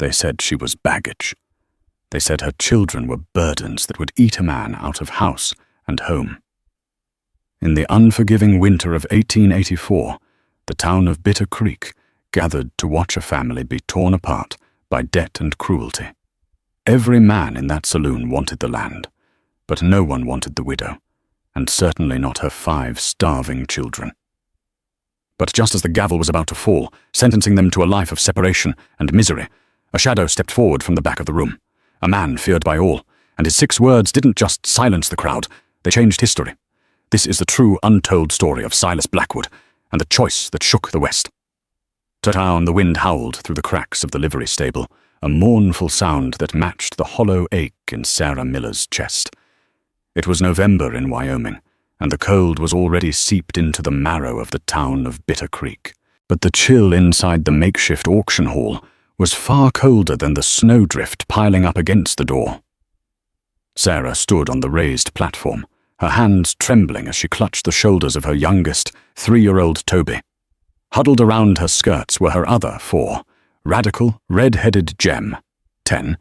They said she was baggage. They said her children were burdens that would eat a man out of house and home. In the unforgiving winter of 1884, the town of Bitter Creek gathered to watch a family be torn apart by debt and cruelty. Every man in that saloon wanted the land, but no one wanted the widow, and certainly not her 5 starving children. But just as the gavel was about to fall, sentencing them to a life of separation and misery, a shadow stepped forward from the back of the room, a man feared by all, and his 6 words didn't just silence the crowd, they changed history. This is the true untold story of Silas Blackwood and the choice that shook the West. To town, the wind howled through the cracks of the livery stable, a mournful sound that matched the hollow ache in Sarah Miller's chest. It was November in Wyoming, and the cold was already seeped into the marrow of the town of Bitter Creek. But the chill inside the makeshift auction hall was far colder than the snowdrift piling up against the door. Sarah stood on the raised platform, her hands trembling as she clutched the shoulders of her youngest, 3-year-old Toby. Huddled around her skirts were her other 4, Radical, Red-Headed Jem, 10,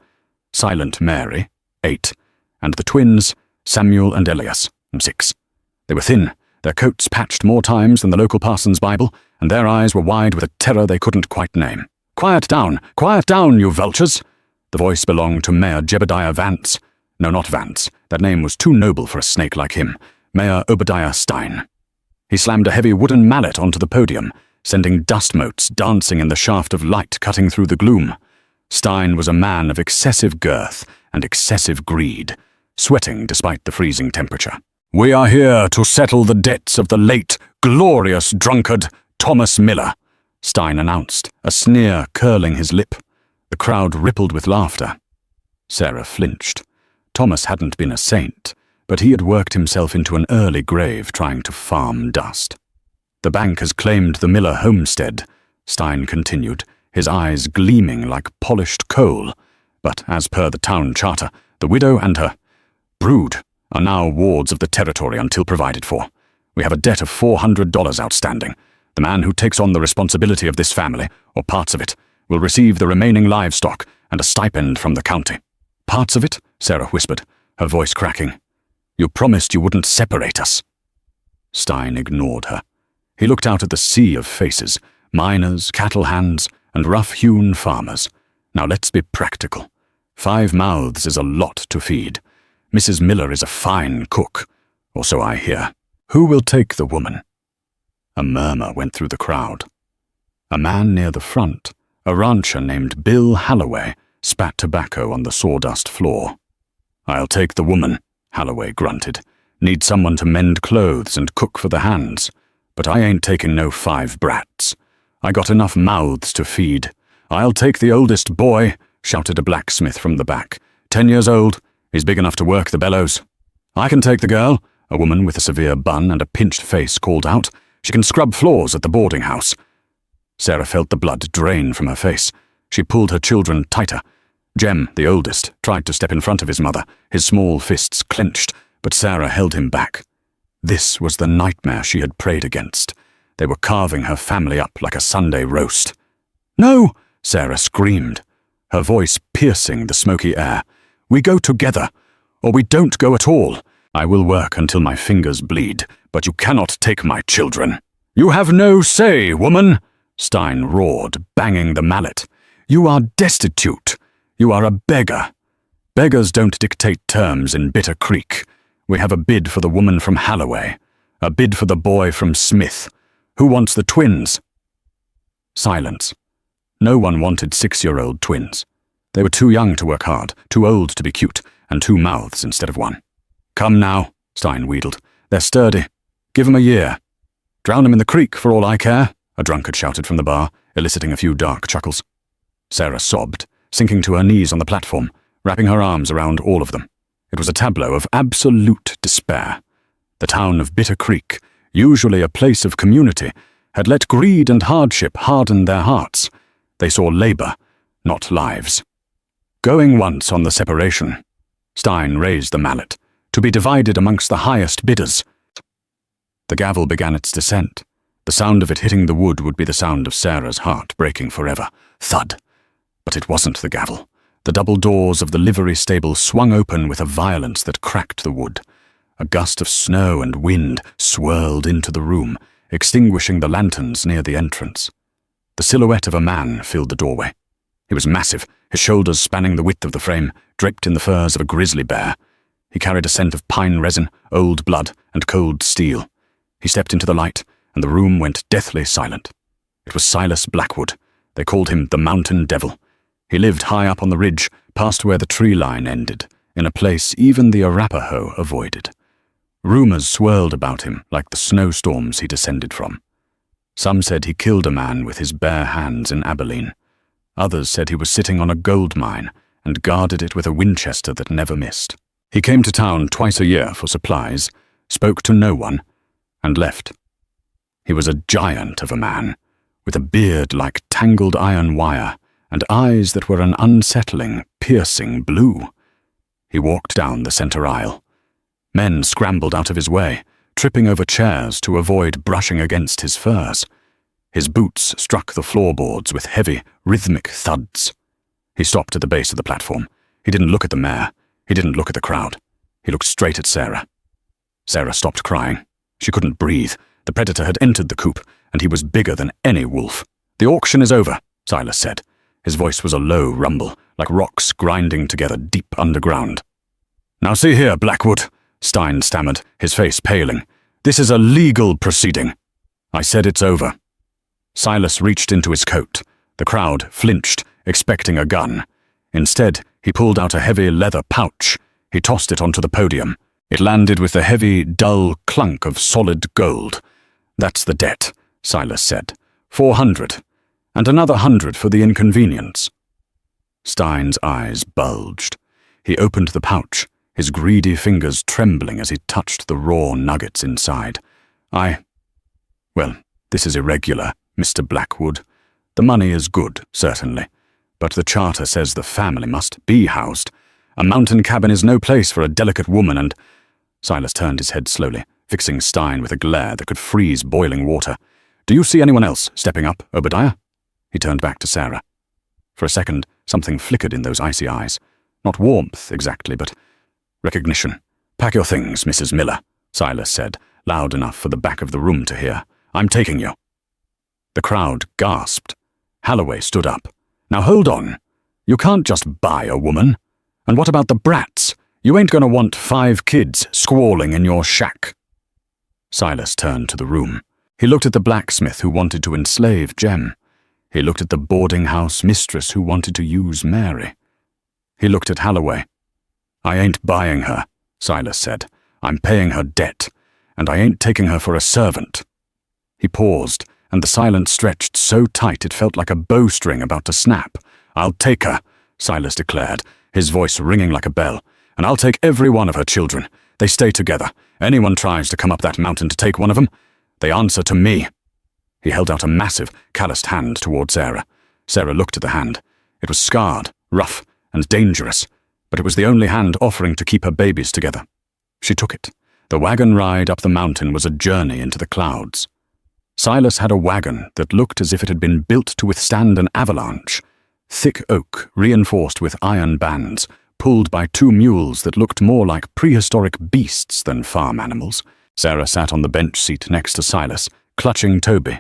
Silent Mary, 8, and the twins, Samuel and Elias, 6. They were thin, their coats patched more times than the local parson's Bible, and their eyes were wide with a terror they couldn't quite name. Quiet down, you vultures!" The voice belonged to Mayor Jebediah Vance. No, not Vance. That name was too noble for a snake like him. Mayor Obadiah Stein. He slammed a heavy wooden mallet onto the podium, sending dust motes dancing in the shaft of light cutting through the gloom. Stein was a man of excessive girth and excessive greed, sweating despite the freezing temperature. "We are here to settle the debts of the late, glorious drunkard, Thomas Miller," Stein announced, a sneer curling his lip. The crowd rippled with laughter. Sarah flinched. Thomas hadn't been a saint, but he had worked himself into an early grave trying to farm dust. "The bank has claimed the Miller homestead," Stein continued, his eyes gleaming like polished coal. "But as per the town charter, the widow and her brood are now wards of the territory until provided for. We have a debt of $400 outstanding. The man who takes on the responsibility of this family, or parts of it, will receive the remaining livestock and a stipend from the county." "Parts of it?" Sarah whispered, her voice cracking. "You promised you wouldn't separate us." Stein ignored her. He looked out at the sea of faces, miners, cattle hands, and rough-hewn farmers. "Now let's be practical. 5 mouths is a lot to feed. Mrs. Miller is a fine cook, or so I hear. Who will take the woman?" A murmur went through the crowd. A man near the front, a rancher named Bill Halloway, spat tobacco on the sawdust floor. "I'll take the woman," Halloway grunted. "Need someone to mend clothes and cook for the hands. But I ain't taking no 5 brats. I got enough mouths to feed. I'll take the oldest boy," shouted a blacksmith from the back. 10 years old. He's big enough to work the bellows." "I can take the girl," a woman with a severe bun and a pinched face called out. "She can scrub floors at the boarding house." Sarah felt the blood drain from her face. She pulled her children tighter. Jem, the oldest, tried to step in front of his mother, his small fists clenched, but Sarah held him back. This was the nightmare she had prayed against. They were carving her family up like a Sunday roast. "No!" Sarah screamed, her voice piercing the smoky air. "We go together, or we don't go at all. I will work until my fingers bleed, but you cannot take my children." "You have no say, woman!" Stein roared, banging the mallet. "You are destitute. You are a beggar. Beggars don't dictate terms in Bitter Creek. We have a bid for the woman from Halloway, a bid for the boy from Smith. Who wants the twins?" Silence. No one wanted 6-year-old twins. They were too young to work hard, too old to be cute, and 2 mouths instead of 1. "Come now," Stein wheedled. "They're sturdy. Give 'em a year." "Drown 'em in the creek for all I care," a drunkard shouted from the bar, eliciting a few dark chuckles. Sarah sobbed, sinking to her knees on the platform, wrapping her arms around all of them. It was a tableau of absolute despair. The town of Bitter Creek, usually a place of community, had let greed and hardship harden their hearts. They saw labor, not lives. Going once on the separation, Stein raised the mallet, to be divided amongst the highest bidders. The gavel began its descent. The sound of it hitting the wood would be the sound of Sarah's heart breaking forever. Thud. But it wasn't the gavel. The double doors of the livery stable swung open with a violence that cracked the wood. A gust of snow and wind swirled into the room, extinguishing the lanterns near the entrance. The silhouette of a man filled the doorway. He was massive, his shoulders spanning the width of the frame, draped in the furs of a grizzly bear. He carried a scent of pine resin, old blood, and cold steel. He stepped into the light, and the room went deathly silent. It was Silas Blackwood. They called him the Mountain Devil. He lived high up on the ridge, past where the tree line ended, in a place even the Arapaho avoided. Rumors swirled about him like the snowstorms he descended from. Some said he killed a man with his bare hands in Abilene. Others said he was sitting on a gold mine and guarded it with a Winchester that never missed. He came to town twice a year for supplies, spoke to no one, and left. He was a giant of a man, with a beard like tangled iron wire and eyes that were an unsettling, piercing blue. He walked down the center aisle. Men scrambled out of his way, tripping over chairs to avoid brushing against his furs. His boots struck the floorboards with heavy, rhythmic thuds. He stopped at the base of the platform. He didn't look at the mayor. He didn't look at the crowd. He looked straight at Sarah. Sarah stopped crying. She couldn't breathe. The predator had entered the coop, and he was bigger than any wolf. "The auction is over," Silas said. His voice was a low rumble, like rocks grinding together deep underground. "Now see here, Blackwood," Stein stammered, his face paling. "This is a legal proceeding." "I said it's over." Silas reached into his coat. The crowd flinched, expecting a gun. Instead, he pulled out a heavy leather pouch. He tossed it onto the podium. It landed with a heavy, dull clunk of solid gold. "That's the debt," Silas said. 400. And another 100 for the inconvenience. Stein's eyes bulged. He opened the pouch, his greedy fingers trembling as he touched the raw nuggets inside. Well, this is irregular, Mr. Blackwood. The money is good, certainly, but the charter says the family must be housed. A mountain cabin is no place for a delicate woman and—" Silas turned his head slowly, fixing Stein with a glare that could freeze boiling water. "Do you see anyone else stepping up, Obadiah?" He turned back to Sarah. For a second, something flickered in those icy eyes. Not warmth, exactly, but recognition. "Pack your things, Mrs. Miller," Silas said, loud enough for the back of the room to hear. "I'm taking you." The crowd gasped. Holloway stood up. "Now hold on. You can't just buy a woman. And what about the brats? You ain't gonna want 5 kids squalling in your shack." Silas turned to the room. He looked at the blacksmith who wanted to enslave Jem. He looked at the boarding house mistress who wanted to use Mary. He looked at Holloway. "I ain't buying her," Silas said. "I'm paying her debt, and I ain't taking her for a servant." He paused, and the silence stretched so tight it felt like a bowstring about to snap. "I'll take her," Silas declared, his voice ringing like a bell. "And I'll take every one of her children. They stay together. Anyone tries to come up that mountain to take one of them, they answer to me." He held out a massive, calloused hand toward Sarah. Sarah looked at the hand. It was scarred, rough, and dangerous, but it was the only hand offering to keep her babies together. She took it. The wagon ride up the mountain was a journey into the clouds. Silas had a wagon that looked as if it had been built to withstand an avalanche. Thick oak, reinforced with iron bands, pulled by 2 mules that looked more like prehistoric beasts than farm animals. Sarah sat on the bench seat next to Silas, clutching Toby.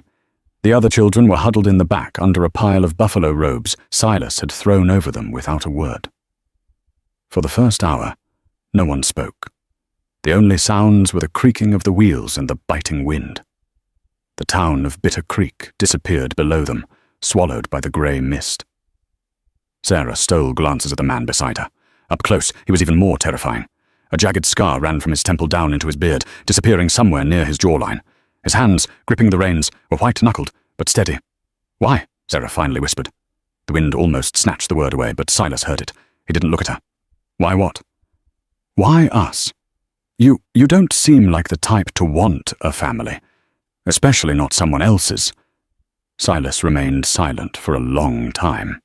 The other children were huddled in the back under a pile of buffalo robes Silas had thrown over them without a word. For the first hour, no one spoke. The only sounds were the creaking of the wheels and the biting wind. The town of Bitter Creek disappeared below them, swallowed by the grey mist. Sarah stole glances at the man beside her. Up close, he was even more terrifying. A jagged scar ran from his temple down into his beard, disappearing somewhere near his jawline. His hands, gripping the reins, were white-knuckled, but steady. "Why?" Sarah finally whispered. The wind almost snatched the word away, but Silas heard it. He didn't look at her. "Why what?" "Why us? You don't seem like the type to want a family, especially not someone else's." Silas remained silent for a long time.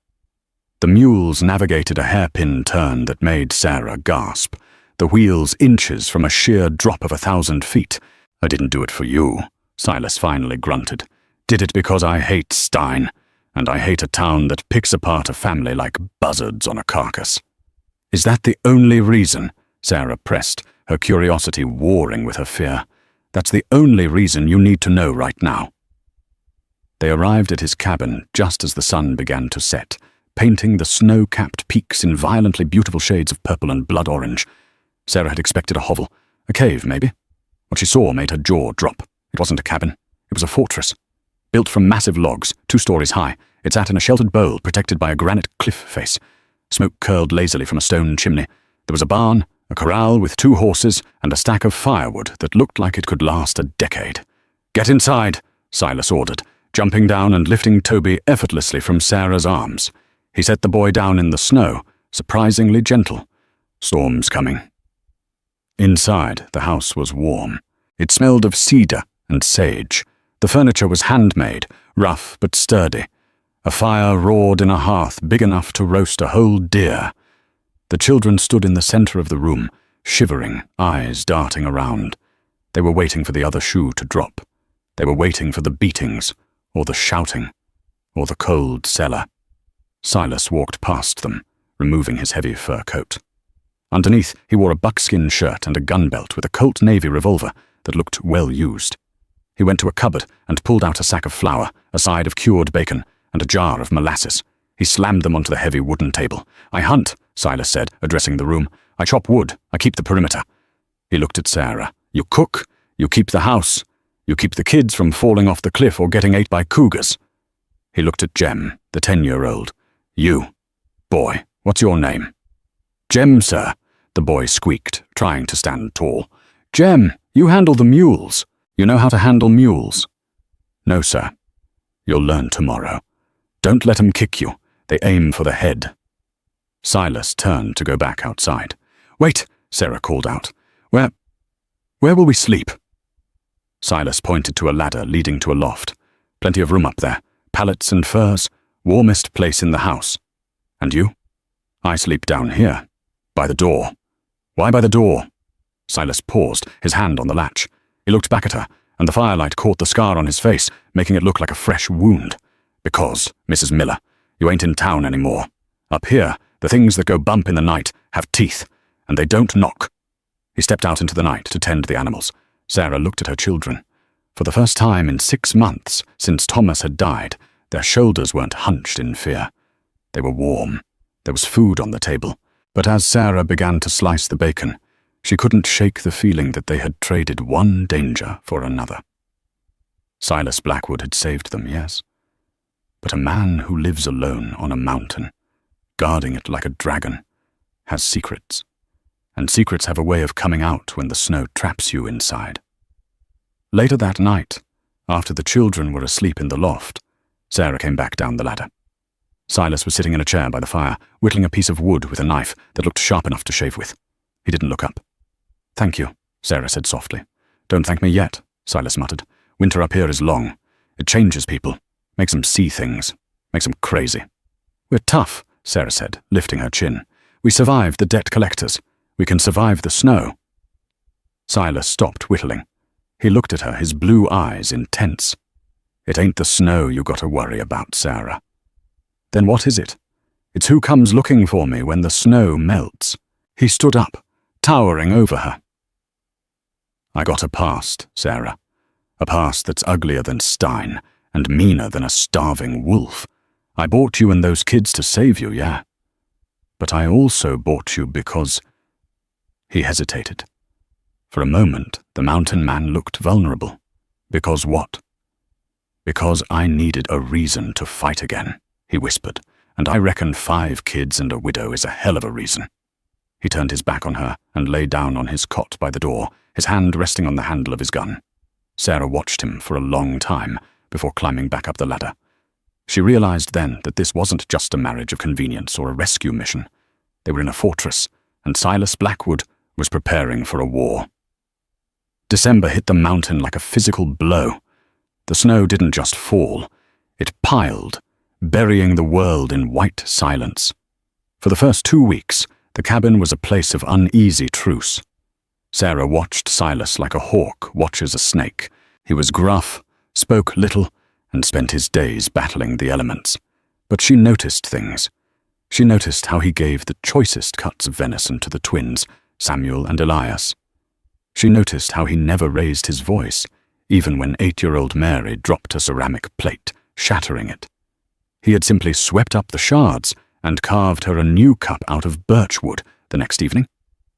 The mules navigated a hairpin turn that made Sarah gasp, the wheels inches from a sheer drop of 1,000 feet. "I didn't do it for you," Silas finally grunted. "Did it because I hate Stein, and I hate a town that picks apart a family like buzzards on a carcass." "Is that the only reason?" Sarah pressed, her curiosity warring with her fear. "That's the only reason you need to know right now." They arrived at his cabin just as the sun began to set, painting the snow-capped peaks in violently beautiful shades of purple and blood orange. Sarah had expected a hovel, a cave maybe. What she saw made her jaw drop. It wasn't a cabin. It was a fortress. Built from massive logs, 2 stories high, it sat in a sheltered bowl protected by a granite cliff face. Smoke curled lazily from a stone chimney. There was a barn, a corral with 2 horses, and a stack of firewood that looked like it could last a decade. "Get inside," Silas ordered, jumping down and lifting Toby effortlessly from Sarah's arms. He set the boy down in the snow, surprisingly gentle. "Storm's coming." Inside, the house was warm. It smelled of cedar and sage. The furniture was handmade, rough but sturdy. A fire roared in a hearth big enough to roast a whole deer. The children stood in the center of the room, shivering, eyes darting around. They were waiting for the other shoe to drop. They were waiting for the beatings, or the shouting, or the cold cellar. Silas walked past them, removing his heavy fur coat. Underneath, he wore a buckskin shirt and a gun belt with a Colt Navy revolver that looked well used. He went to a cupboard and pulled out a sack of flour, a side of cured bacon, and a jar of molasses. He slammed them onto the heavy wooden table. "I hunt," Silas said, addressing the room. "I chop wood. I keep the perimeter." He looked at Sarah. "You cook. You keep the house. You keep the kids from falling off the cliff or getting ate by cougars." He looked at Jem, the 10-year-old. "You. Boy, what's your name?" "Jem, sir," the boy squeaked, trying to stand tall. "Jem, you handle the mules. You know how to handle mules?" "No, sir." "You'll learn tomorrow. Don't let 'em kick you. They aim for the head." Silas turned to go back outside. "Wait," Sarah called out. Where will we sleep?" Silas pointed to a ladder leading to a loft. "Plenty of room up there. Pallets and furs. Warmest place in the house." "And you?" "I sleep down here. By the door." "Why by the door?" Silas paused, his hand on the latch. He looked back at her, and the firelight caught the scar on his face, making it look like a fresh wound. "Because, Mrs. Miller, you ain't in town anymore. Up here, the things that go bump in the night have teeth, and they don't knock." He stepped out into the night to tend the animals. Sarah looked at her children. For the first time in 6 months since Thomas had died, their shoulders weren't hunched in fear. They were warm. There was food on the table. But as Sarah began to slice the bacon, she couldn't shake the feeling that they had traded one danger for another. Silas Blackwood had saved them, yes. But a man who lives alone on a mountain, guarding it like a dragon, has secrets. And secrets have a way of coming out when the snow traps you inside. Later that night, after the children were asleep in the loft, Sarah came back down the ladder. Silas was sitting in a chair by the fire, whittling a piece of wood with a knife that looked sharp enough to shave with. He didn't look up. "Thank you," Sarah said softly. "Don't thank me yet," Silas muttered. "Winter up here is long. It changes people, makes them see things, makes them crazy." "We're tough," Sarah said, lifting her chin. "We survived the debt collectors. We can survive the snow." Silas stopped whittling. He looked at her, his blue eyes intense. "It ain't the snow you got to worry about, Sarah." "Then what is it?" "It's who comes looking for me when the snow melts." He stood up, towering over her. "I got a past, Sarah. A past that's uglier than Stein and meaner than a starving wolf. I bought you and those kids to save you, yeah. But I also bought you because—" He hesitated. For a moment, the mountain man looked vulnerable. "Because what?" "Because I needed a reason to fight again," he whispered, "and I reckon 5 kids and a widow is a hell of a reason." He turned his back on her and lay down on his cot by the door, his hand resting on the handle of his gun. Sarah watched him for a long time before climbing back up the ladder. She realized then that this wasn't just a marriage of convenience or a rescue mission. They were in a fortress, and Silas Blackwood was preparing for a war. December hit the mountain like a physical blow. The snow didn't just fall, it piled, burying the world in white silence. For the first 2 weeks, the cabin was a place of uneasy truce. Sarah watched Silas like a hawk watches a snake. He was gruff, spoke little, and spent his days battling the elements. But she noticed things. She noticed how he gave the choicest cuts of venison to the twins, Samuel and Elias. She noticed how he never raised his voice, even when 8-year-old Mary dropped a ceramic plate, shattering it. He had simply swept up the shards and carved her a new cup out of birch wood the next evening.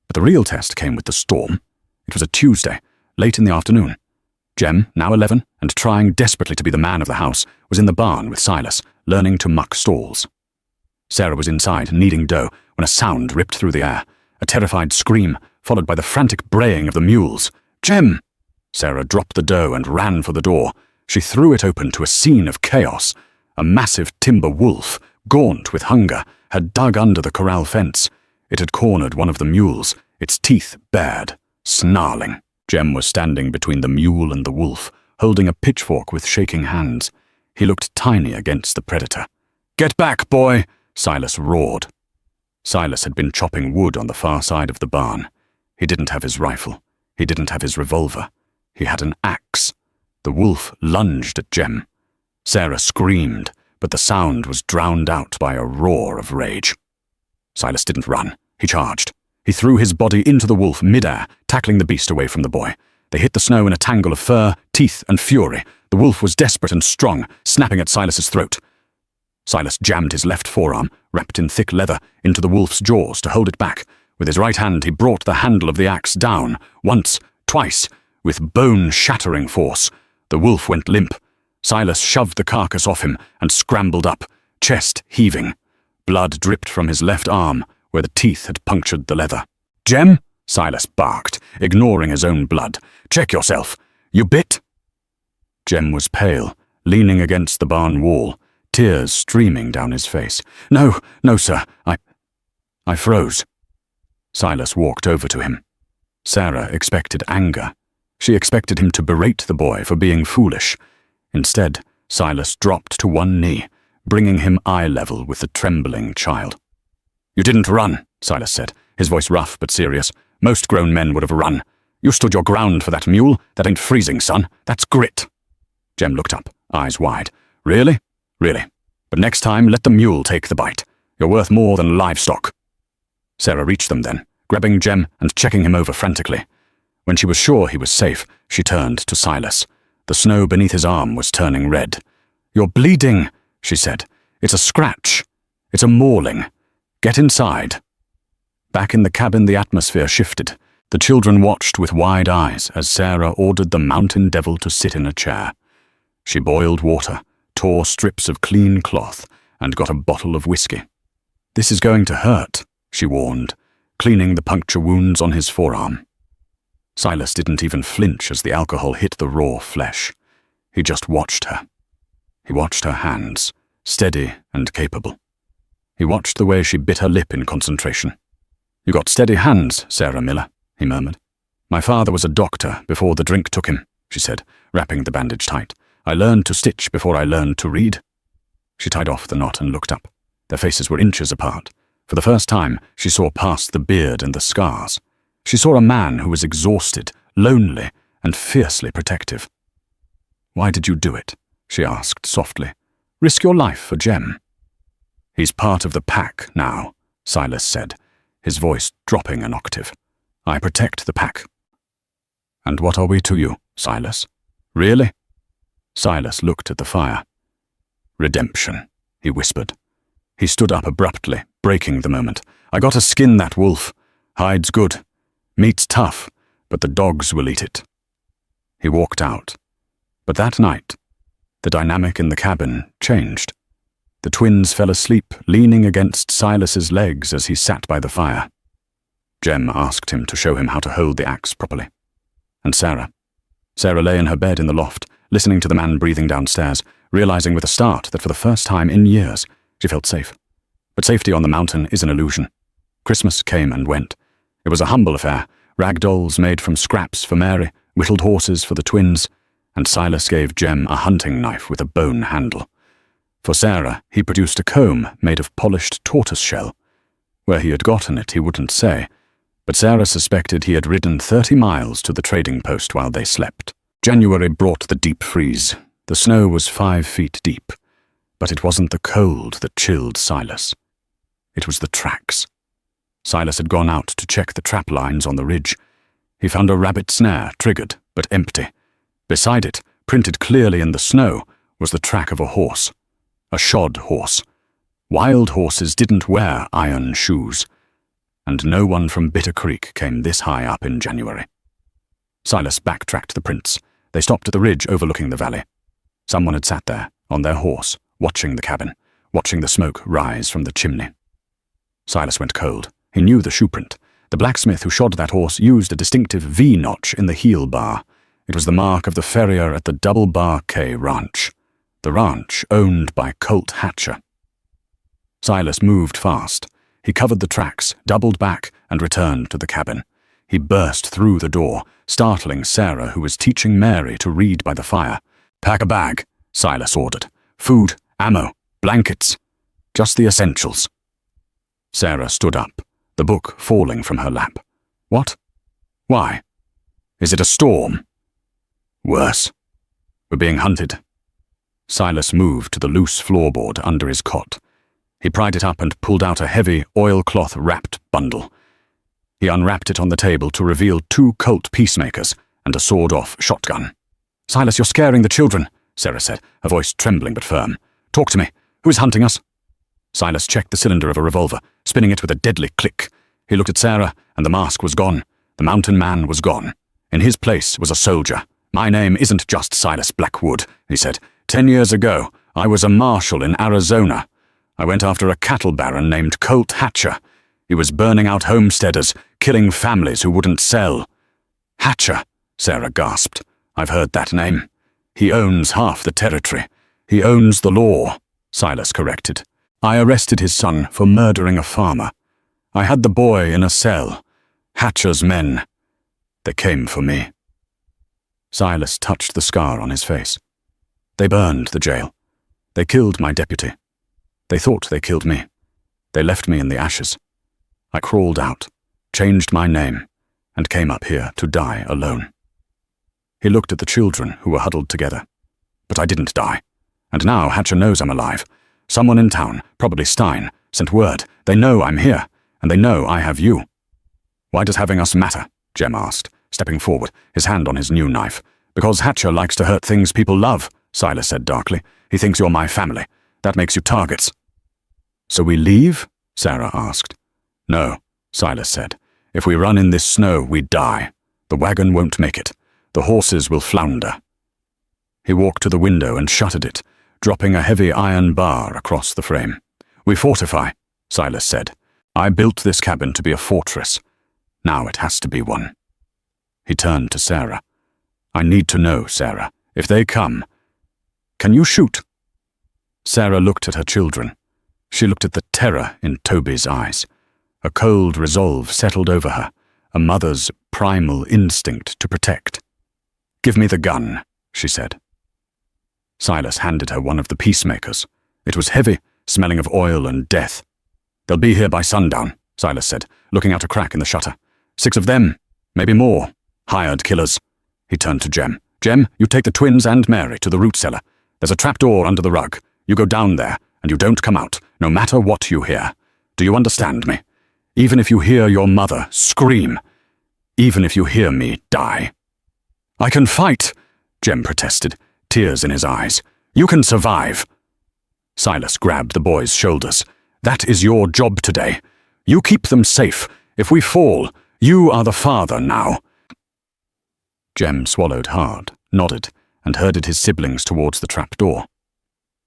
But the real test came with the storm. It was a Tuesday, late in the afternoon. Jem, now 11, and trying desperately to be the man of the house, was in the barn with Silas, learning to muck stalls. Sarah was inside, kneading dough, when a sound ripped through the air, a terrified scream, followed by the frantic braying of the mules. "Jem!" Sarah dropped the dough and ran for the door. She threw it open to a scene of chaos. A massive timber wolf, gaunt with hunger, had dug under the corral fence. It had cornered one of the mules, its teeth bared, snarling. Jem was standing between the mule and the wolf, holding a pitchfork with shaking hands. He looked tiny against the predator. "Get back, boy!" Silas roared. Silas had been chopping wood on the far side of the barn. He didn't have his rifle. He didn't have his revolver. He had an axe. The wolf lunged at Jem. Sarah screamed, but the sound was drowned out by a roar of rage. Silas didn't run. He charged. He threw his body into the wolf mid-air, tackling the beast away from the boy. They hit the snow in a tangle of fur, teeth, and fury. The wolf was desperate and strong, snapping at Silas's throat. Silas jammed his left forearm, wrapped in thick leather, into the wolf's jaws to hold it back. With his right hand he brought the handle of the axe down, once, twice, with bone-shattering force. The wolf went limp. Silas shoved the carcass off him and scrambled up, chest heaving. Blood dripped from his left arm, where the teeth had punctured the leather. "Jem?" Silas barked, ignoring his own blood. "Check yourself. You bit?" Jem was pale, leaning against the barn wall, tears streaming down his face. No, sir. I froze." Silas walked over to him. Sarah expected anger. She expected him to berate the boy for being foolish. Instead, Silas dropped to one knee, bringing him eye level with the trembling child. "You didn't run," Silas said, his voice rough but serious. "Most grown men would have run. You stood your ground for that mule. That ain't freezing, son. That's grit." Jem looked up, eyes wide. "Really? Really. But next time, let the mule take the bite. You're worth more than livestock." Sarah reached them then, grabbing Jem and checking him over frantically. When she was sure he was safe, she turned to Silas. The snow beneath his arm was turning red. "You're bleeding," she said. "It's a scratch. It's a mauling. Get inside." Back in the cabin, the atmosphere shifted. The children watched with wide eyes as Sarah ordered the mountain devil to sit in a chair. She boiled water, tore strips of clean cloth, and got a bottle of whiskey. "This is going to hurt," she warned, cleaning the puncture wounds on his forearm. Silas didn't even flinch as the alcohol hit the raw flesh. He just watched her. He watched her hands, steady and capable. He watched the way she bit her lip in concentration. "You got steady hands, Sarah Miller," he murmured. "My father was a doctor before the drink took him," she said, wrapping the bandage tight. "I learned to stitch before I learned to read." She tied off the knot and looked up. Their faces were inches apart. For the first time, she saw past the beard and the scars. She saw a man who was exhausted, lonely, and fiercely protective. "Why did you do it?" she asked softly. "Risk your life for Jem." "He's part of the pack now," Silas said, his voice dropping an octave. "I protect the pack." "And what are we to you, Silas? Really?" Silas looked at the fire. "Redemption," he whispered. He stood up abruptly, breaking the moment. "I gotta skin that wolf. Hide's good. Meat's tough, but the dogs will eat it." He walked out. But that night, the dynamic in the cabin changed. The twins fell asleep, leaning against Silas's legs as he sat by the fire. Jem asked him to show him how to hold the axe properly. And Sarah lay in her bed in the loft, listening to the man breathing downstairs, realizing with a start that for the first time in years, she felt safe. But safety on the mountain is an illusion. Christmas came and went. It was a humble affair, rag dolls made from scraps for Mary, whittled horses for the twins, and Silas gave Jem a hunting knife with a bone handle. For Sarah, he produced a comb made of polished tortoise shell. Where he had gotten it, he wouldn't say, but Sarah suspected he had ridden 30 miles to the trading post while they slept. January brought the deep freeze. The snow was 5 feet deep. But it wasn't the cold that chilled Silas. It was the tracks. Silas had gone out to check the trap lines on the ridge. He found a rabbit snare, triggered, but empty. Beside it, printed clearly in the snow, was the track of a horse. A shod horse. Wild horses didn't wear iron shoes. And no one from Bitter Creek came this high up in January. Silas backtracked the prints. They stopped at the ridge overlooking the valley. Someone had sat there, on their horse, watching the cabin, watching the smoke rise from the chimney. Silas went cold. He knew the shoe print. The blacksmith who shod that horse used a distinctive V-notch in the heel bar. It was the mark of the farrier at the Double Bar K Ranch. The ranch owned by Colt Hatcher. Silas moved fast. He covered the tracks, doubled back, and returned to the cabin. He burst through the door, startling Sarah, who was teaching Mary to read by the fire. "Pack a bag," Silas ordered. "Food, ammo, blankets. Just the essentials." Sarah stood up, the book falling from her lap. "What? Why? Is it a storm?" "Worse. We're being hunted." Silas moved to the loose floorboard under his cot. He pried it up and pulled out a heavy, oilcloth-wrapped bundle. He unwrapped it on the table to reveal 2 Colt peacemakers and a sawed-off shotgun. "Silas, you're scaring the children," Sarah said, her voice trembling but firm. "Talk to me. Who is hunting us?" Silas checked the cylinder of a revolver, spinning it with a deadly click. He looked at Sarah, and the mask was gone. The mountain man was gone. In his place was a soldier. "My name isn't just Silas Blackwood," he said. 10 years ago, I was a marshal in Arizona. I went after a cattle baron named Colt Hatcher. He was burning out homesteaders, killing families who wouldn't sell." "Hatcher," Sarah gasped. "I've heard that name. He owns half the territory. He owns the law," Silas corrected. "I arrested his son for murdering a farmer. I had the boy in a cell. Hatcher's men. They came for me." Silas touched the scar on his face. "They burned the jail. They killed my deputy. They thought they killed me. They left me in the ashes. I crawled out, changed my name, and came up here to die alone." He looked at the children who were huddled together. "But I didn't die. And now Hatcher knows I'm alive. Someone in town, probably Stein, sent word. They know I'm here, and they know I have you." "Why does having us matter?" Jem asked, stepping forward, his hand on his new knife. "Because Hatcher likes to hurt things people love," Silas said darkly. "He thinks you're my family. That makes you targets." "So we leave?" Sarah asked. "No," Silas said. "If we run in this snow, we die. The wagon won't make it. The horses will flounder." He walked to the window and shuttered it, dropping a heavy iron bar across the frame. "We fortify," Silas said. "I built this cabin to be a fortress. Now it has to be one." He turned to Sarah. "I need to know, Sarah. If they come, can you shoot?" Sarah looked at her children. She looked at the terror in Toby's eyes. A cold resolve settled over her, a mother's primal instinct to protect. "Give me the gun," she said. Silas handed her one of the peacemakers. It was heavy, smelling of oil and death. "They'll be here by sundown," Silas said, looking out a crack in the shutter. 6 of them, maybe more. Hired killers." He turned to Jem. "Jem, you take the twins and Mary to the root cellar. There's a trapdoor under the rug. You go down there, and you don't come out, no matter what you hear. Do you understand me? Even if you hear your mother scream. Even if you hear me die." "I can fight," Jem protested, tears in his eyes. "You can survive." Silas grabbed the boy's shoulders. "That is your job today. You keep them safe. If we fall, you are the father now." Jem swallowed hard, nodded, and herded his siblings towards the trapdoor.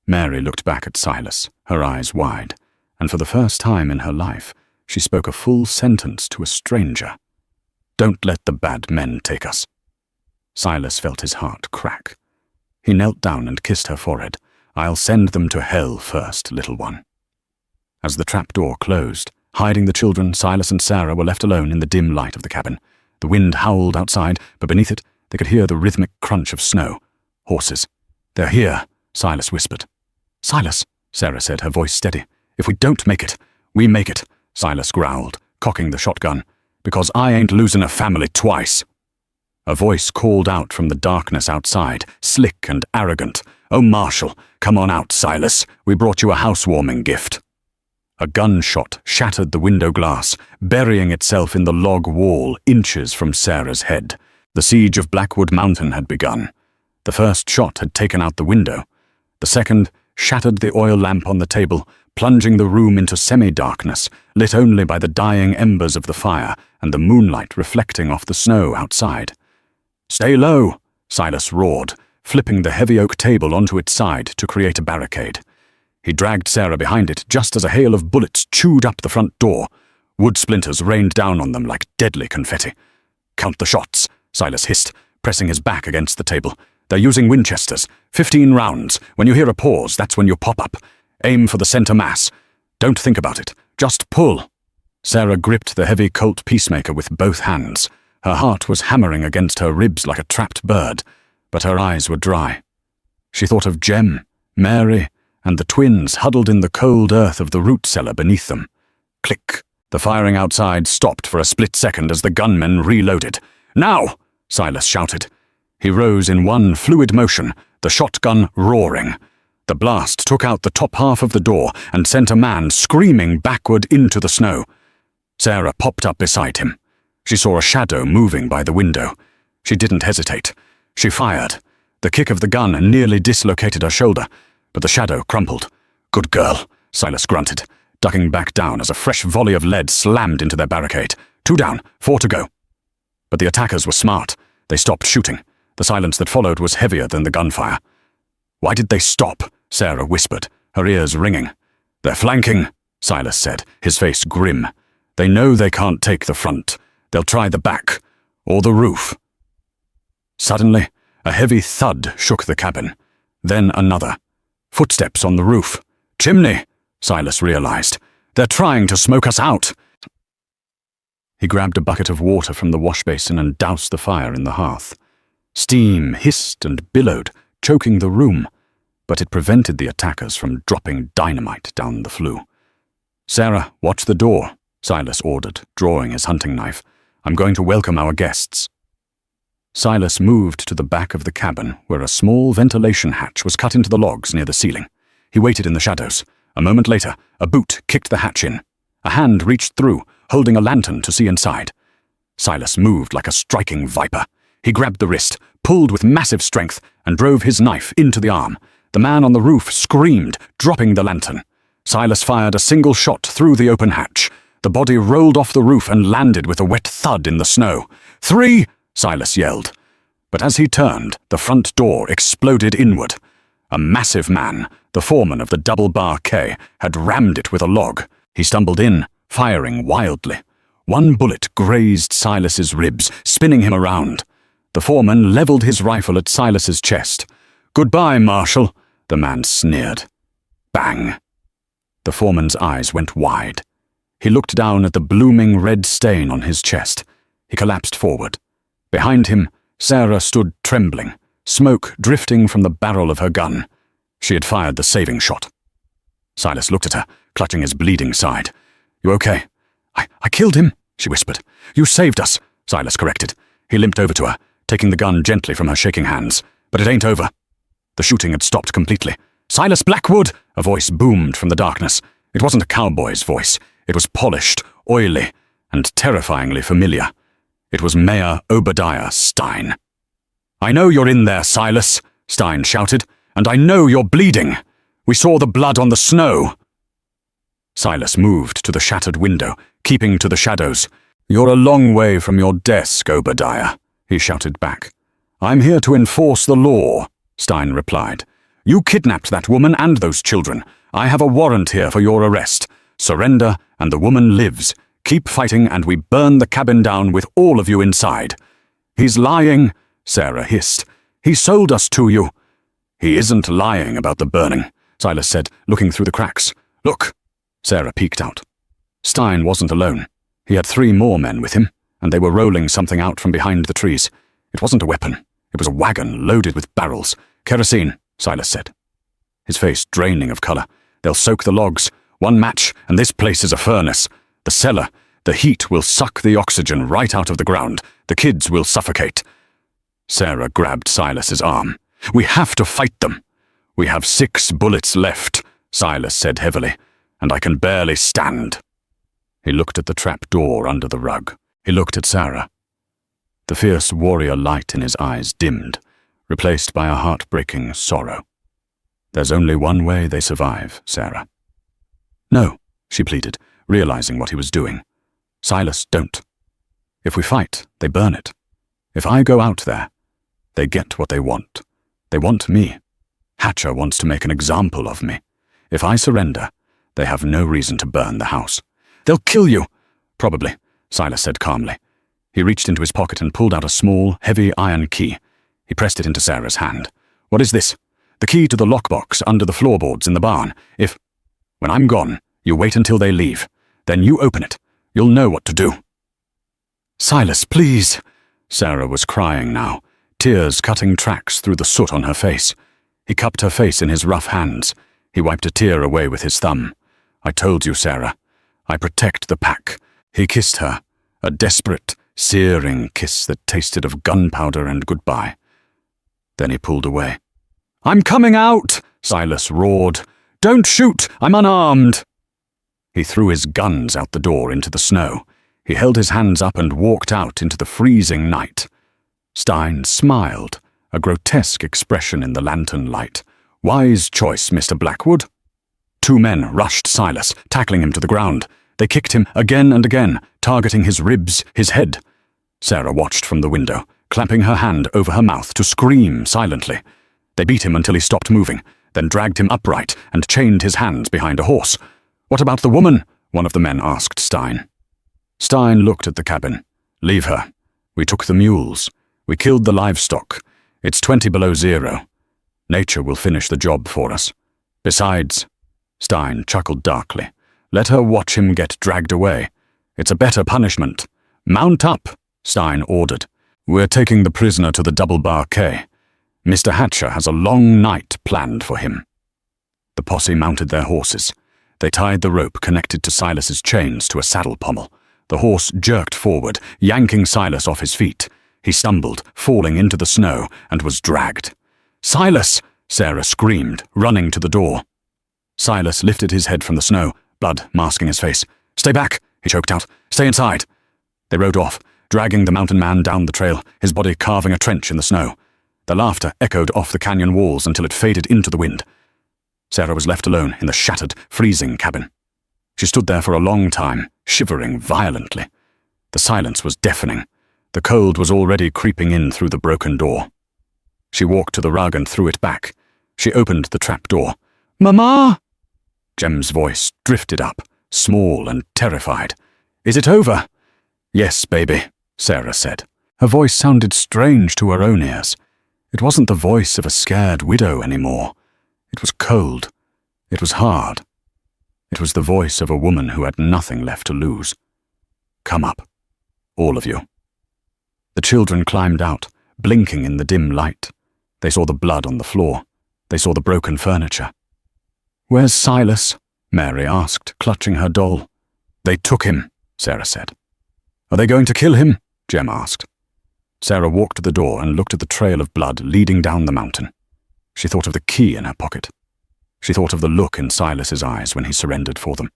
Mary looked back at Silas, her eyes wide, and for the first time in her life, she spoke a full sentence to a stranger. "Don't let the bad men take us." Silas felt his heart crack. He knelt down and kissed her forehead. "I'll send them to hell first, little one." As the trapdoor closed, hiding the children, Silas and Sarah were left alone in the dim light of the cabin. The wind howled outside, but beneath it, they could hear the rhythmic crunch of snow. Horses. "They're here," Silas whispered. "Silas," Sarah said, her voice steady. "If we don't make it, we make it," Silas growled, cocking the shotgun. "Because I ain't losing a family twice." A voice called out from the darkness outside, slick and arrogant, "Oh, Marshal, come on out, Silas. We brought you a housewarming gift." A gunshot shattered the window glass, burying itself in the log wall inches from Sarah's head. The siege of Blackwood Mountain had begun. The first shot had taken out the window. The second shattered the oil lamp on the table, plunging the room into semi-darkness, lit only by the dying embers of the fire and the moonlight reflecting off the snow outside. "Stay low," Silas roared, flipping the heavy oak table onto its side to create a barricade. He dragged Sarah behind it just as a hail of bullets chewed up the front door. Wood splinters rained down on them like deadly confetti. "Count the shots," Silas hissed, pressing his back against the table. "They're using Winchesters. 15 rounds. When you hear a pause, that's when you pop up. Aim for the center mass. Don't think about it. Just pull." Sarah gripped the heavy Colt peacemaker with both hands. Her heart was hammering against her ribs like a trapped bird, but her eyes were dry. She thought of Jem, Mary, and the twins huddled in the cold earth of the root cellar beneath them. Click. The firing outside stopped for a split second as the gunmen reloaded. "Now!" Silas shouted. He rose in one fluid motion, the shotgun roaring. The blast took out the top half of the door and sent a man screaming backward into the snow. Sarah popped up beside him. She saw a shadow moving by the window. She didn't hesitate. She fired. The kick of the gun nearly dislocated her shoulder, but the shadow crumpled. "Good girl," Silas grunted, ducking back down as a fresh volley of lead slammed into their barricade. 2 down, 4 to go. But the attackers were smart. They stopped shooting. The silence that followed was heavier than the gunfire. "Why did they stop?" Sarah whispered, her ears ringing. "They're flanking," Silas said, his face grim. "They know they can't take the front. They'll try the back, or the roof." Suddenly, a heavy thud shook the cabin. Then another. Footsteps on the roof. "Chimney," Silas realized. "They're trying to smoke us out." He grabbed a bucket of water from the wash basin and doused the fire in the hearth. Steam hissed and billowed, choking the room, but it prevented the attackers from dropping dynamite down the flue. "Sarah, watch the door," Silas ordered, drawing his hunting knife. "I'm going to welcome our guests." Silas moved to the back of the cabin, where a small ventilation hatch was cut into the logs near the ceiling. He waited in the shadows. A moment later, a boot kicked the hatch in. A hand reached through, holding a lantern to see inside. Silas moved like a striking viper. He grabbed the wrist, pulled with massive strength, and drove his knife into the arm. The man on the roof screamed, dropping the lantern. Silas fired a single shot through the open hatch. The body rolled off the roof and landed with a wet thud in the snow. "3!" Silas yelled. But as he turned, the front door exploded inward. A massive man, the foreman of the double-bar K, had rammed it with a log. He stumbled in, firing wildly. One bullet grazed Silas's ribs, spinning him around. The foreman leveled his rifle at Silas's chest. "Goodbye, Marshal," the man sneered. Bang! The foreman's eyes went wide. He looked down at the blooming red stain on his chest. He collapsed forward. Behind him, Sarah stood trembling, smoke drifting from the barrel of her gun. She had fired the saving shot. Silas looked at her, clutching his bleeding side. "You okay?" I killed him," she whispered. "You saved us," Silas corrected. He limped over to her, taking the gun gently from her shaking hands. "But it ain't over." The shooting had stopped completely. "Silas Blackwood!" a voice boomed from the darkness. It wasn't a cowboy's voice. It was polished, oily, and terrifyingly familiar. It was Mayor Obadiah Stein. "I know you're in there, Silas," Stein shouted, "and I know you're bleeding. We saw the blood on the snow." Silas moved to the shattered window, keeping to the shadows. "You're a long way from your desk, Obadiah," he shouted back. "I'm here to enforce the law," Stein replied. "You kidnapped that woman and those children. I have a warrant here for your arrest. Surrender, and the woman lives. Keep fighting, and we burn the cabin down with all of you inside." "He's lying," Sarah hissed. "He sold us to you." "He isn't lying about the burning," Silas said, looking through the cracks. "Look." Sarah peeked out. Stein wasn't alone. He had 3 more men with him, and they were rolling something out from behind the trees. It wasn't a weapon. It was a wagon loaded with barrels. "Kerosene," Silas said, his face draining of color. "They'll soak the logs. 1 match, and this place is a furnace. The cellar, the heat will suck the oxygen right out of the ground. The kids will suffocate." Sarah grabbed Silas's arm. "We have to fight them." "We have 6 bullets left," Silas said heavily, "and I can barely stand." He looked at the trap door under the rug. He looked at Sarah. The fierce warrior light in his eyes dimmed, replaced by a heartbreaking sorrow. "There's only one way they survive, Sarah." "No," she pleaded, realizing what he was doing. "Silas, don't. If we fight, they burn it. If I go out there, they get what they want. They want me. Hatcher wants to make an example of me. If I surrender, they have no reason to burn the house." "They'll kill you." "Probably," Silas said calmly. He reached into his pocket and pulled out a small, heavy iron key. He pressed it into Sarah's hand. "What is this?" "The key to the lockbox under the floorboards in the barn. When I'm gone, you wait until they leave. Then you open it. You'll know what to do." "Silas, please." Sarah was crying now, tears cutting tracks through the soot on her face. He cupped her face in his rough hands. He wiped a tear away with his thumb. "I told you, Sarah. I protect the pack." He kissed her, a desperate, searing kiss that tasted of gunpowder and goodbye. Then he pulled away. "I'm coming out!" Silas roared. "Don't shoot! I'm unarmed!" He threw his guns out the door into the snow. He held his hands up and walked out into the freezing night. Stein smiled, a grotesque expression in the lantern light. "Wise choice, Mr. Blackwood." 2 men rushed Silas, tackling him to the ground. They kicked him again and again, targeting his ribs, his head. Sarah watched from the window, clamping her hand over her mouth to scream silently. They beat him until he stopped moving, then dragged him upright and chained his hands behind a horse. "What about the woman?" one of the men asked Stein. Stein looked at the cabin. "Leave her. We took the mules. We killed the livestock. It's 20 below zero. Nature will finish the job for us. Besides," Stein chuckled darkly, "let her watch him get dragged away. It's a better punishment. Mount up," Stein ordered. "We're taking the prisoner to the double-bar quay. Mr. Hatcher has a long night planned for him." The posse mounted their horses. They tied the rope connected to Silas's chains to a saddle pommel. The horse jerked forward, yanking Silas off his feet. He stumbled, falling into the snow, and was dragged. "Silas!" Sarah screamed, running to the door. Silas lifted his head from the snow, blood masking his face. "Stay back," he choked out. "Stay inside." They rode off, dragging the mountain man down the trail, his body carving a trench in the snow. Their laughter echoed off the canyon walls until it faded into the wind. Sarah was left alone in the shattered, freezing cabin. She stood there for a long time, shivering violently. The silence was deafening. The cold was already creeping in through the broken door. She walked to the rug and threw it back. She opened the trap door. "Mama!" Jem's voice drifted up, small and terrified. "Is it over?" "Yes, baby," Sarah said. Her voice sounded strange to her own ears. It wasn't the voice of a scared widow anymore. It was cold. It was hard. It was the voice of a woman who had nothing left to lose. "Come up, all of you." The children climbed out, blinking in the dim light. They saw the blood on the floor. They saw the broken furniture. "Where's Silas?" Mary asked, clutching her doll. "They took him," Sarah said. "Are they going to kill him?" Jem asked. Sarah walked to the door and looked at the trail of blood leading down the mountain. She thought of the key in her pocket. She thought of the look in Silas's eyes when he surrendered for them.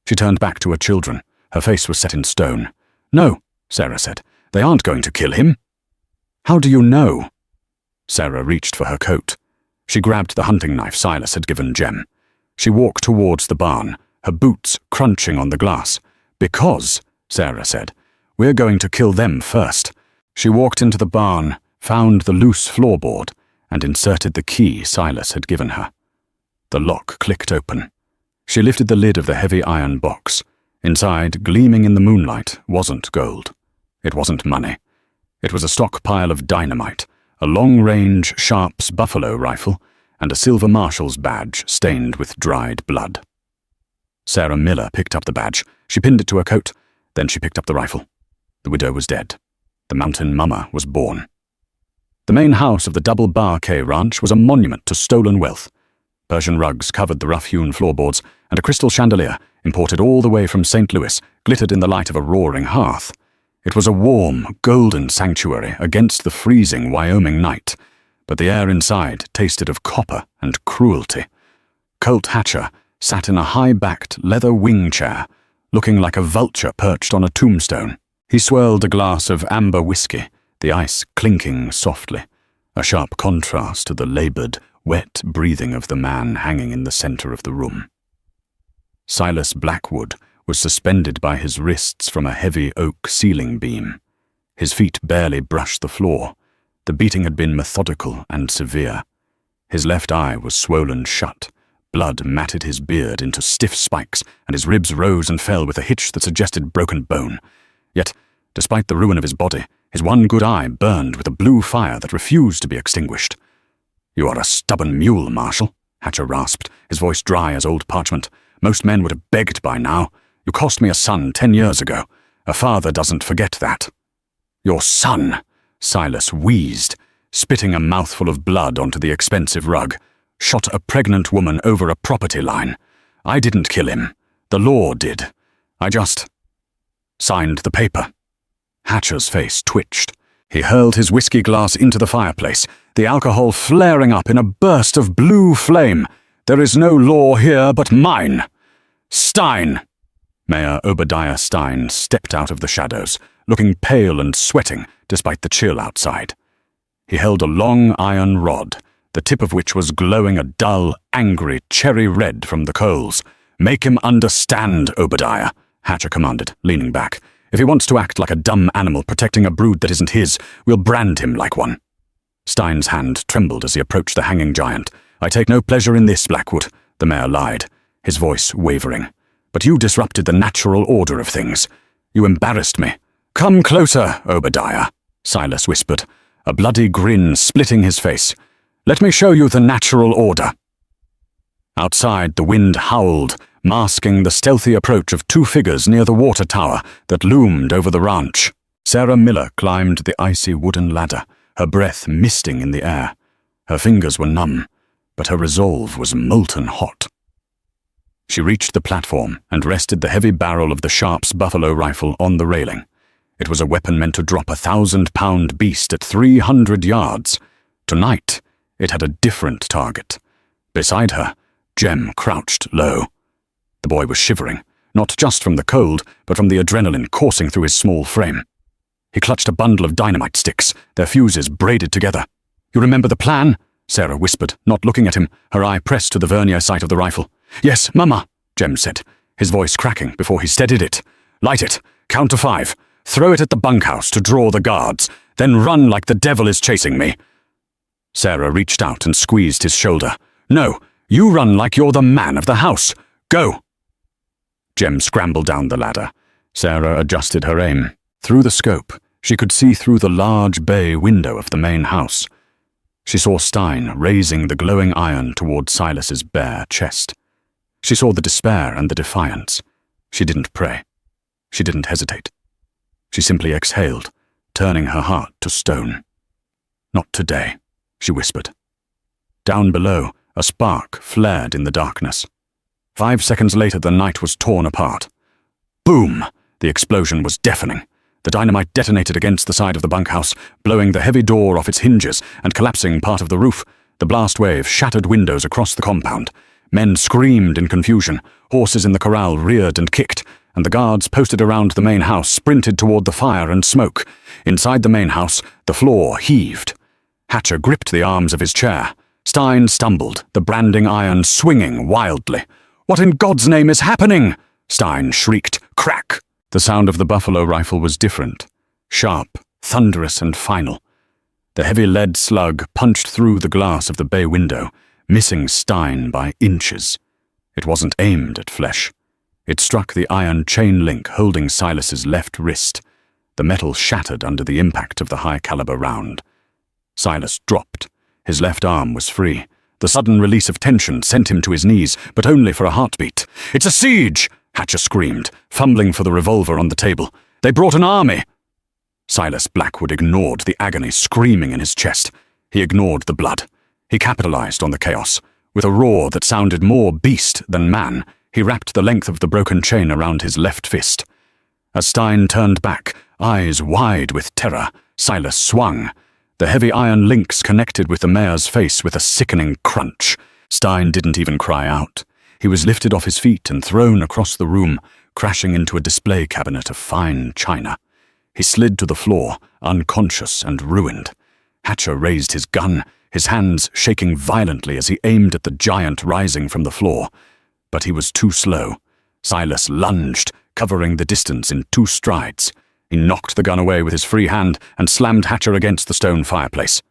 She turned back to her children. Her face was set in stone. "No," Sarah said. "They aren't going to kill him." "How do you know?" Sarah reached for her coat. She grabbed the hunting knife Silas had given Jem. She walked towards the barn, her boots crunching on the glass. "Because," Sarah said, "we're going to kill them first." She walked into the barn, found the loose floorboard, and inserted the key Silas had given her. The lock clicked open. She lifted the lid of the heavy iron box. Inside, gleaming in the moonlight, wasn't gold. It wasn't money. It was a stockpile of dynamite, a long-range Sharps buffalo rifle, and a silver marshal's badge stained with dried blood. Sarah Miller picked up the badge. She pinned it to her coat. Then she picked up the rifle. The widow was dead. The mountain mama was born. The main house of the Double Bar K Ranch was a monument to stolen wealth. Persian rugs covered the rough-hewn floorboards, and a crystal chandelier, imported all the way from St. Louis, glittered in the light of a roaring hearth. It was a warm, golden sanctuary against the freezing Wyoming night. but the air inside tasted of copper and cruelty. Colt Hatcher sat in a high-backed leather wing chair, looking like a vulture perched on a tombstone. He swirled a glass of amber whiskey, the ice clinking softly, a sharp contrast to the laboured, wet breathing of the man hanging in the centre of the room. Silas Blackwood was suspended by his wrists from a heavy oak ceiling beam. His feet barely brushed the floor. The beating had been methodical and severe. His left eye was swollen shut. Blood matted his beard into stiff spikes, and his ribs rose and fell with a hitch that suggested broken bone. Yet, despite the ruin of his body, his one good eye burned with a blue fire that refused to be extinguished. "You are a stubborn mule, Marshal," Hatcher rasped, his voice dry as old parchment. "Most men would have begged by now. You cost me a son 10 years ago. A father doesn't forget that." "Your son," Silas wheezed, spitting a mouthful of blood onto the expensive rug, "shot a pregnant woman over a property line. I didn't kill him. The law did. I just signed the paper." Hatcher's face twitched. He hurled his whiskey glass into the fireplace, the alcohol flaring up in a burst of blue flame. "There is no law here but mine. Stein!" Mayor Obadiah Stein stepped out of the shadows, looking pale and sweating despite the chill outside. He held a long iron rod, the tip of which was glowing a dull, angry cherry red from the coals. "Make him understand, Obadiah," Hatcher commanded, leaning back. "If he wants to act like a dumb animal protecting a brood that isn't his, we'll brand him like one." Stein's hand trembled as he approached the hanging giant. "I take no pleasure in this, Blackwood," the mayor lied, his voice wavering. "But you disrupted the natural order of things. You embarrassed me." "Come closer, Obadiah," Silas whispered, a bloody grin splitting his face. "Let me show you the natural order." Outside, the wind howled, masking the stealthy approach of two figures near the water tower that loomed over the ranch. Sarah Miller climbed the icy wooden ladder, her breath misting in the air. Her fingers were numb, but her resolve was molten hot. She reached the platform and rested the heavy barrel of the Sharps buffalo rifle on the railing. It was a weapon meant to drop a 1,000-pound beast at 300 yards. Tonight, it had a different target. Beside her, Jem crouched low. The boy was shivering, not just from the cold, but from the adrenaline coursing through his small frame. He clutched a bundle of dynamite sticks, their fuses braided together. "You remember the plan?" Sarah whispered, not looking at him, her eye pressed to the vernier sight of the rifle. "Yes, Mama," Jem said, his voice cracking before he steadied it. "Light it, count to 5, throw it at the bunkhouse to draw the guards, then run like the devil is chasing me." Sarah reached out and squeezed his shoulder. "No, you run like you're the man of the house. Go!" Jem scrambled down the ladder. Sarah adjusted her aim. Through the scope, she could see through the large bay window of the main house. She saw Stein raising the glowing iron toward Silas's bare chest. She saw the despair and the defiance. She didn't pray. She didn't hesitate. She simply exhaled, turning her heart to stone. "Not today," she whispered. Down below, a spark flared in the darkness. 5 seconds later, the night was torn apart. Boom! The explosion was deafening. The dynamite detonated against the side of the bunkhouse, blowing the heavy door off its hinges and collapsing part of the roof. The blast wave shattered windows across the compound. Men screamed in confusion. Horses in the corral reared and kicked, and the guards posted around the main house sprinted toward the fire and smoke. Inside the main house, the floor heaved. Hatcher gripped the arms of his chair. Stein stumbled, the branding iron swinging wildly. "What in God's name is happening?" Stein shrieked. Crack! The sound of the buffalo rifle was different. Sharp, thunderous, and final. The heavy lead slug punched through the glass of the bay window, missing Stein by inches. It wasn't aimed at flesh. It struck the iron chain link holding Silas's left wrist. The metal shattered under the impact of the high-caliber round. Silas dropped. His left arm was free. The sudden release of tension sent him to his knees, but only for a heartbeat. "It's a siege!" Hatcher screamed, fumbling for the revolver on the table. "They brought an army!" Silas Blackwood ignored the agony screaming in his chest. He ignored the blood. He capitalized on the chaos. With a roar that sounded more beast than man, he wrapped the length of the broken chain around his left fist. As Stein turned back, eyes wide with terror, Silas swung. The heavy iron links connected with the mare's face with a sickening crunch. Stein didn't even cry out. He was lifted off his feet and thrown across the room, crashing into a display cabinet of fine china. He slid to the floor, unconscious and ruined. Hatcher raised his gun, his hands shaking violently as he aimed at the giant rising from the floor. But he was too slow. Silas lunged, covering the distance in 2 strides. He knocked the gun away with his free hand and slammed Hatcher against the stone fireplace.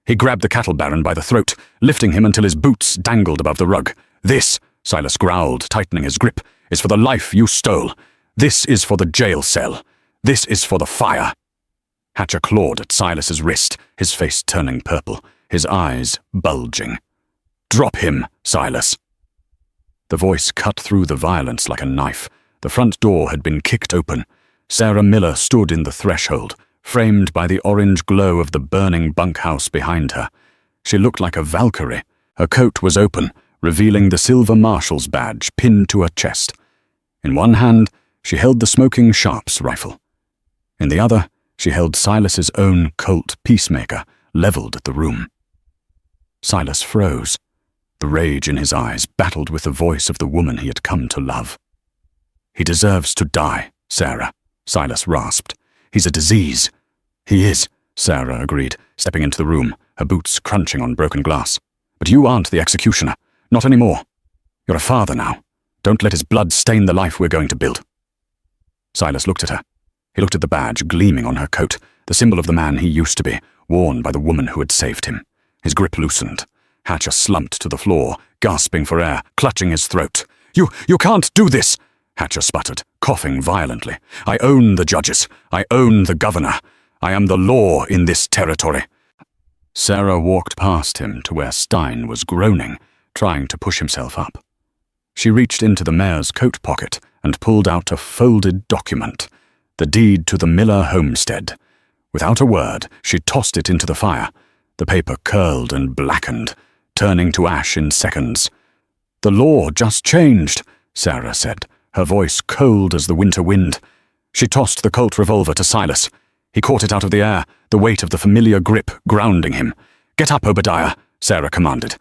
He grabbed the cattle baron by the throat, lifting him until his boots dangled above the rug. "This," Silas growled, tightening his grip, "is for the life you stole. This is for the jail cell. This is for the fire." Hatcher clawed at Silas's wrist, his face turning purple, his eyes bulging. "Drop him, Silas." The voice cut through the violence like a knife. The front door had been kicked open. Sarah Miller stood in the threshold, framed by the orange glow of the burning bunkhouse behind her. She looked like a Valkyrie. Her coat was open, revealing the silver marshal's badge pinned to her chest. In one hand, she held the smoking Sharps rifle. In the other, she held Silas's own Colt Peacemaker, leveled at the room. Silas froze. The rage in his eyes battled with the voice of the woman he had come to love. "He deserves to die, Sarah," Silas rasped. "He's a disease." "He is," Sarah agreed, stepping into the room, her boots crunching on broken glass. "But you aren't the executioner. Not anymore. You're a father now. Don't let his blood stain the life we're going to build." Silas looked at her. He looked at the badge gleaming on her coat, the symbol of the man he used to be, worn by the woman who had saved him. His grip loosened. Hatcher slumped to the floor, gasping for air, clutching his throat. You can't do this!" Hatcher sputtered, coughing violently. "I own the judges. I own the governor. I am the law in this territory." Sarah walked past him to where Stein was groaning, trying to push himself up. She reached into the mayor's coat pocket and pulled out a folded document, the deed to the Miller homestead. Without a word, she tossed it into the fire. The paper curled and blackened, turning to ash in seconds. "The law just changed," Sarah said, her voice cold as the winter wind. She tossed the Colt revolver to Silas. He caught it out of the air, the weight of the familiar grip grounding him. "Get up, Obadiah," Sarah commanded.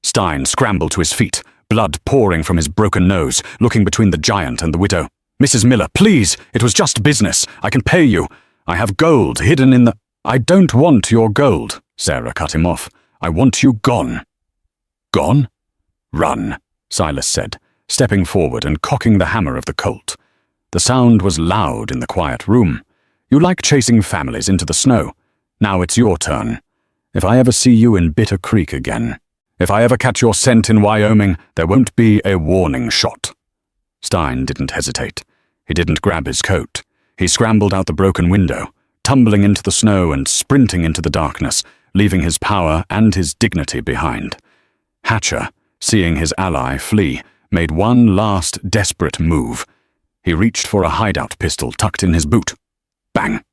Stein scrambled to his feet, blood pouring from his broken nose, looking between the giant and the widow. "Mrs. Miller, please, it was just business. I can pay you. I have gold hidden in the—" "I don't want your gold," Sarah cut him off. "I want you gone." "Gone?" "Run," Silas said, stepping forward and cocking the hammer of the Colt. The sound was loud in the quiet room. "You like chasing families into the snow. Now it's your turn. If I ever see you in Bitter Creek again, if I ever catch your scent in Wyoming, there won't be a warning shot." Stein didn't hesitate. He didn't grab his coat. He scrambled out the broken window, tumbling into the snow and sprinting into the darkness, leaving his power and his dignity behind. Hatcher, seeing his ally flee, made one last desperate move. He reached for a hideout pistol tucked in his boot. Bang!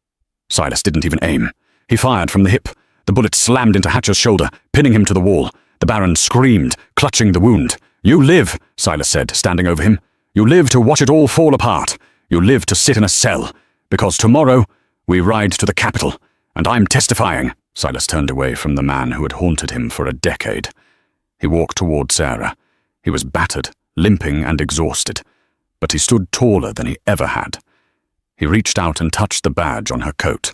Silas didn't even aim. He fired from the hip. The bullet slammed into Hatcher's shoulder, pinning him to the wall. The Baron screamed, clutching the wound. "You live," Silas said, standing over him. "You live to watch it all fall apart. You live to sit in a cell. Because tomorrow, we ride to the capital. And I'm testifying." Silas turned away from the man who had haunted him for a decade. He walked toward Sarah. He was battered, limping and exhausted, but he stood taller than he ever had. He reached out and touched the badge on her coat.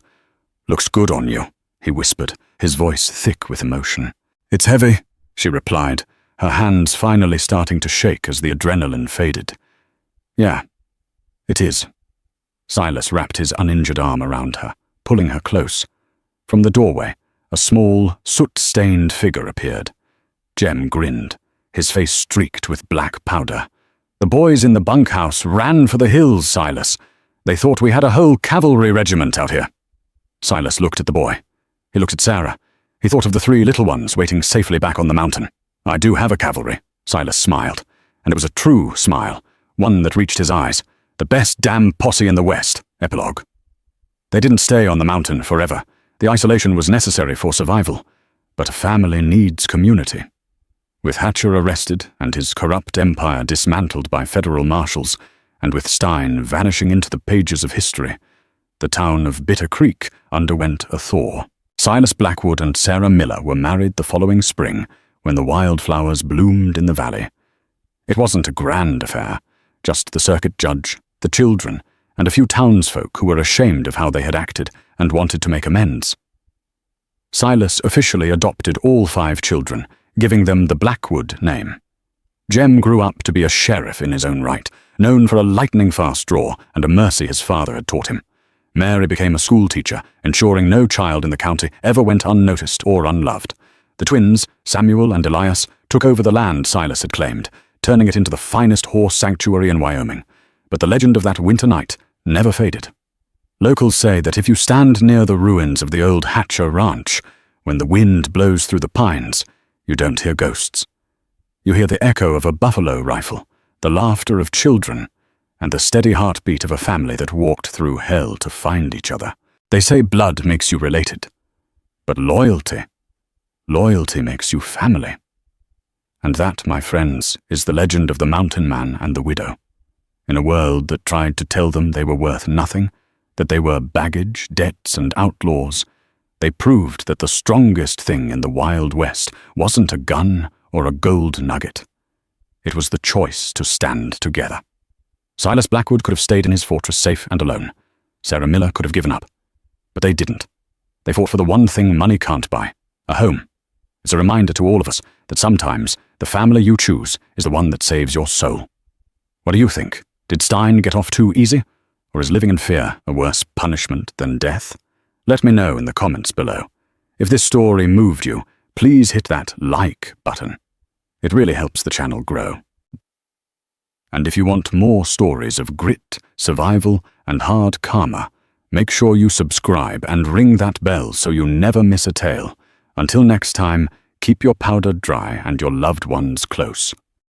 "Looks good on you," he whispered, his voice thick with emotion. "It's heavy," she replied, her hands finally starting to shake as the adrenaline faded. "Yeah, it is." Silas wrapped his uninjured arm around her, pulling her close. From the doorway, a small, soot-stained figure appeared. Jem grinned, his face streaked with black powder. "The boys in the bunkhouse ran for the hills, Silas. They thought we had a whole cavalry regiment out here." Silas looked at the boy. He looked at Sarah. He thought of the 3 little ones waiting safely back on the mountain. "I do have a cavalry," Silas smiled, and it was a true smile, one that reached his eyes. "The best damn posse in the West." Epilogue. They didn't stay on the mountain forever. The isolation was necessary for survival, but a family needs community. With Hatcher arrested and his corrupt empire dismantled by federal marshals, and with Stein vanishing into the pages of history, the town of Bitter Creek underwent a thaw. Silas Blackwood and Sarah Miller were married the following spring when the wildflowers bloomed in the valley. It wasn't a grand affair, just the circuit judge, the children, and a few townsfolk who were ashamed of how they had acted and wanted to make amends. Silas officially adopted all 5 children, giving them the Blackwood name. Jem grew up to be a sheriff in his own right, known for a lightning-fast draw and a mercy his father had taught him. Mary became a schoolteacher, ensuring no child in the county ever went unnoticed or unloved. The twins, Samuel and Elias, took over the land Silas had claimed, turning it into the finest horse sanctuary in Wyoming. But the legend of that winter night never faded. Locals say that if you stand near the ruins of the old Hatcher Ranch, when the wind blows through the pines, you don't hear ghosts. You hear the echo of a buffalo rifle, the laughter of children, and the steady heartbeat of a family that walked through hell to find each other. They say blood makes you related, but loyalty makes you family. And that, my friends, is the legend of the mountain man and the widow. In a world that tried to tell them they were worth nothing, that they were baggage, debts, and outlaws, they proved that the strongest thing in the Wild West wasn't a gun or a gold nugget. It was the choice to stand together. Silas Blackwood could have stayed in his fortress safe and alone. Sarah Miller could have given up. But they didn't. They fought for the one thing money can't buy, a home. It's a reminder to all of us that sometimes the family you choose is the one that saves your soul. What do you think? Did Stein get off too easy? Or is living in fear a worse punishment than death? Let me know in the comments below. If this story moved you, please hit that like button. It really helps the channel grow. And if you want more stories of grit, survival, and hard karma, make sure you subscribe and ring that bell so you never miss a tale. Until next time, keep your powder dry and your loved ones close.